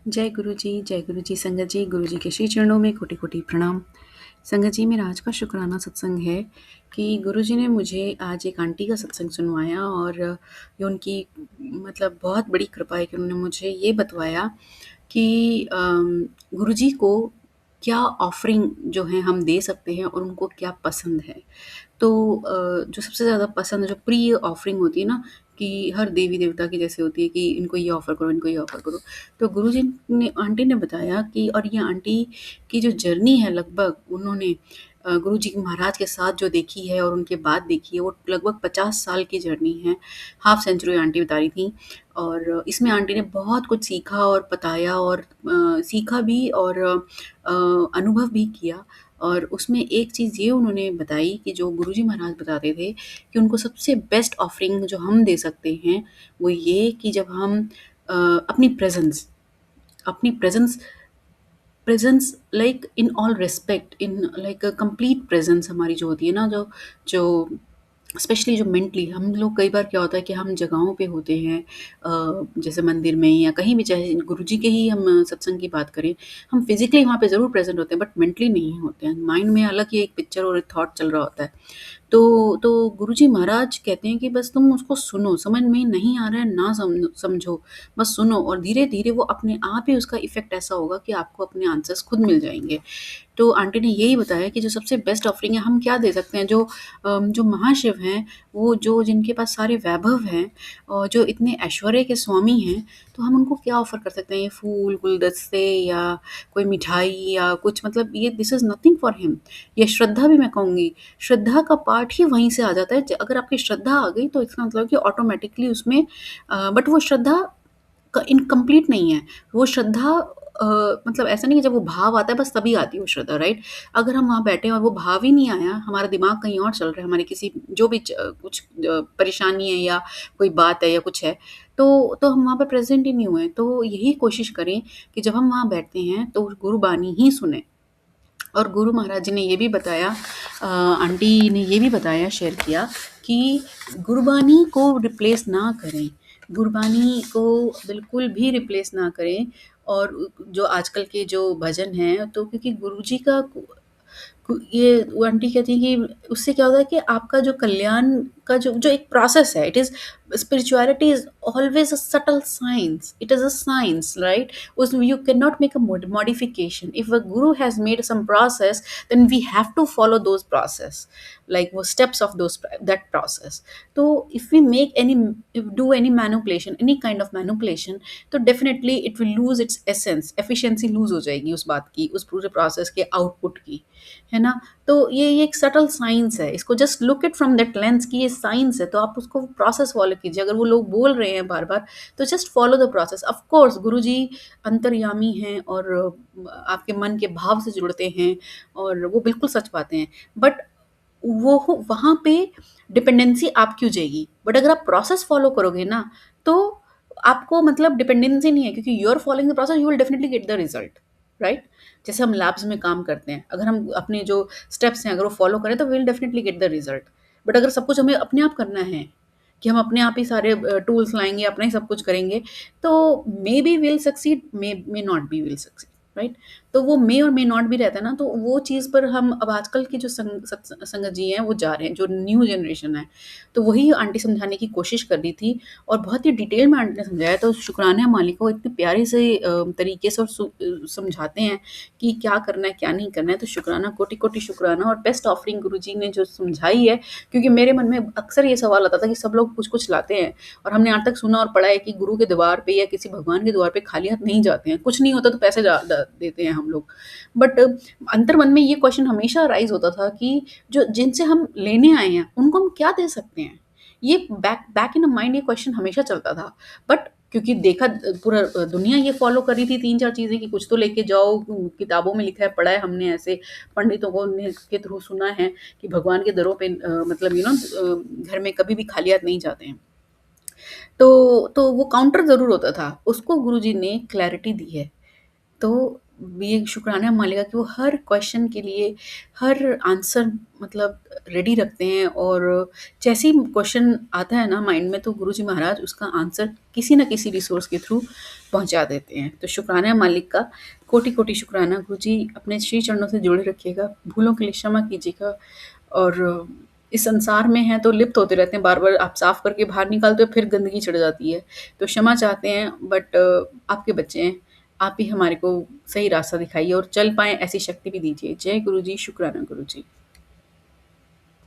जय गुरु जी संगत जी, गुरु जी के श्री चरणों में कोटि-कोटि प्रणाम। संगत जी, मेरा आज का शुक्राना सत्संग है कि गुरु जी ने मुझे आज एक आंटी का सत्संग सुनवाया और ये उनकी मतलब बहुत बड़ी कृपा है कि उन्होंने मुझे ये बतवाया कि गुरु जी को क्या ऑफ़रिंग जो है हम दे सकते हैं और उनको क्या पसंद है। तो जो सबसे ज़्यादा पसंद जो प्रिय ऑफ़रिंग होती है ना कि हर देवी-देवता की जैसे होती है कि इनको ये ऑफ़र करो, इनको ये ऑफ़र करो। तो गुरुजी ने आंटी ने बताया कि और ये आंटी की जो जर्नी है लगभग उन्होंने गुरुजी महाराज के साथ जो देखी है और उनके बाद देखी है, वो लगभग 50 साल की जर्नी है। हाफ़ सेंचुरी आंटी बता रही थीं और इसमें आंटी ने बहुत कुछ सीखा और बताया और सीखा भी और अनुभव भी किया। और उसमें एक चीज़ ये उन्होंने बताई कि जो गुरुजी महाराज बताते थे कि उनको सबसे बेस्ट ऑफ़रिंग जो हम दे सकते हैं, वो ये कि जब हम अपनी presence presence like in all respect in like a complete presence हमारी जो होती है ना, जो स्पेशली जो मेंटली हम लोग कई बार क्या होता है कि हम जगहों पे होते हैं जैसे मंदिर में या कहीं भी चाहे गुरुजी के ही हम सत्संग की बात करें, हम फिज़िकली वहाँ पे ज़रूर प्रेज़ेंट होते हैं बट मेंटली नहीं होते हैं। माइंड में अलग ही एक पिक्चर और एक थॉट चल रहा होता है। तो गुरुजी महाराज कहते हैं कि बस तुम उसको सुनो, समझ में नहीं आ रहा है ना समझो, बस सुनो और धीरे-धीरे वो अपने आप ही उसका इफ़ेक्ट ऐसा होगा कि आपको अपने आंसर्स खुद मिल जाएँगे। तो आंटी ने यही बताया कि जो सबसे बेस्ट ऑफ़रिंग है हम क्या दे सकते हैं जो महाशिव हैं, वो जो जिनके पास सारे वैभव हैं और जो इतने ऐश्वर्य के स्वामी हैं, तो हम उनको क्या ऑफ़र कर सकते हैं? ये फूल, गुलदस्ते या कोई मिठाई या कुछ मतलब ये this is nothing for him. ये श्रद्धा भी मैं कहूँगी, श्रद्धा का पार्ट ही वहीं से आ जाता है। ज अगर आपकी श्रद्धा आ गई तो इसका मतलब है कि ऑटोमैटिकली उसमें बट वो श्रद्धा इनकम्प्लीट नहीं है। वो श्रद्धा मतलब ऐसा नहीं है जब वो भाव आता है बस तभी आती है वो श्रद्धा, राइट? अगर हम वहाँ बैठे हैं और वो भाव ही नहीं आया, हमारा दिमाग कहीं और चल रहा है, हमारी किसी जो भी कुछ परेशानी है या कोई बात है या कुछ है, तो हम वहाँ पे प्रेज़ेंट ही नहीं हुए हैं। तो यही कोशिश करें कि जब हम वहाँ बैठते हैं तो गुरुबानी ही सुनें। और गुरु महाराज जी ने ये भी बताया आंटी ने ये भी बताया शेयर किया कि गुरबानी को रिप्लेस ना करें, गुरबानी को बिल्कुल भी रिप्लेस ना करें और जो आजकल के जो भजन हैं तो क्योंकि गुरुजी का ये वो आंटी कहती हैं कि उससे क्या होता है कि आपका जो कल्याण का जो जो एक प्रोसेस है, it is spirituality is always a subtle science, it is a science, right? उस you can not make a modification. If a guru has made some process, then we have to follow those process, like वो steps of those that process. तो if we make any if do any manipulation, any kind of manipulation, तो definitely it will lose its essence, efficiency lose हो जाएगी उस बात की, उस पूरे प्रोसेस के आउटपुट की। है ना? तो ये एक सटल साइंस है, इसको just look it from that lens कि ये साइंस है, तो आप उसको प्रोसेस फ़ॉलो कीजिए। अगर वो लोग बोल रहे हैं बार-बार, तो just follow the process. Of course Guruji अंतर्यामी हैं और आपके मन के भाव से जुड़ते हैं और वो बिल्कुल सच बातें हैं। बट वो वहाँ पे डिपेंडेंसी आपकी हो जाएगी। बट अगर आप प्रोसेस फ़ॉलो करोगे ना, तो आपको मतलब डिपेंडेंसी नहीं है क्योंकि you are following the process, you will definitely get the result, right? जैसे हम लैब्स में काम करते हैं, अगर हम अपने जो स्टेप्स हैं, अगर वो फ़ॉलो करें, तो we will definitely get the result. But अगर सब कुछ हमें अपने आप करना है, कि हम अपने आप ही सारे टूल्स लाएँगे, अपना ही सब कुछ करेंगे, तो may be will succeed, may not be will succeed, right? तो वो मे और मे नॉट भी रहता है ना, तो वो चीज़ पर हम अब आजकल की जो संगत जी हैं, वो जा रहे हैं, जो न्यू जनरेशन है। तो वही आंटी समझाने की कोशिश कर रही थी और बहुत ही डिटेल में आंटी ने समझाया, तो शुक्राना है मालिक को इतने प्यारे से तरीके से और समझाते हैं कि क्या करना है, क्या नहीं करना है। तो शुक्राना, कोटि-कोटि शुक्राना और बेस्ट ऑफरिंग गुरुजी ने जो समझाई है, क्योंकि मेरे मन में अक्सर ये सवाल आता था कि सब लोग कुछ-कुछ लाते हैं और हमने आज तक सुना और पढ़ा है कि गुरु के द्वार पे या किसी भगवान के द्वार पे खाली हाथ नहीं जाते हैं। कुछ नहीं होता तो पैसे जा ड देते हैं हम लोग। बट अंतर मन में ये क्वेश्चन हमेशा राइज़ होता था कि जो जिनसे हम लेने आए हैं, उनको हम क्या दे सकते हैं? ये back back in a mind ये क्वेश्चन हमेशा चलता था। बट क्योंकि देखा पूरा दुनिया ये फ़ॉलो कर रही थी 3-4 चीज़ें कि कुछ तो लेके जाओ, किताबों में लिखा है, पढ़ा है हमने ऐसे पंडितों को ने के थ्रू सुना है कि भगवान के दरों पे मतलब घर में कभी भी खाली हाथ नहीं जाते हैं। तो वो काउंटर ज़रूर होता था, उसको गुरुजी ने क्लैरिटी दी है। तो ये शुक्राना मालिका कि वो हर क्वेश्चन के लिए हर आंसर मतलब रेडी रखते हैं, और जैसे ही क्वेश्चन आता है ना माइंड में, तो गुरुजी महाराज उसका आंसर किसी न किसी रिसोर्स के थ्रू पहुँचा देते हैं। तो शुक्राना मालिक का कोटि-कोटि शुक्राना। गुरुजी अपने श्री चरणों से जोड़े रखिएगा, भूलों के लिए क्षमा कीजिएगा, और इस संसार में हैं तो लिप्त होते रहते हैं, बार-बार आप साफ करके बाहर निकालते हो फिर गंदगी चढ़ जाती है। तो क्षमा चाहते हैं, बट आपके बच्चे हैं, आप ही हमारे को सही रास्ता दिखाइए और चल पाएँ ऐसी शक्ति भी दीजिए। जय गुरु जी, शुक्राना गुरु जी।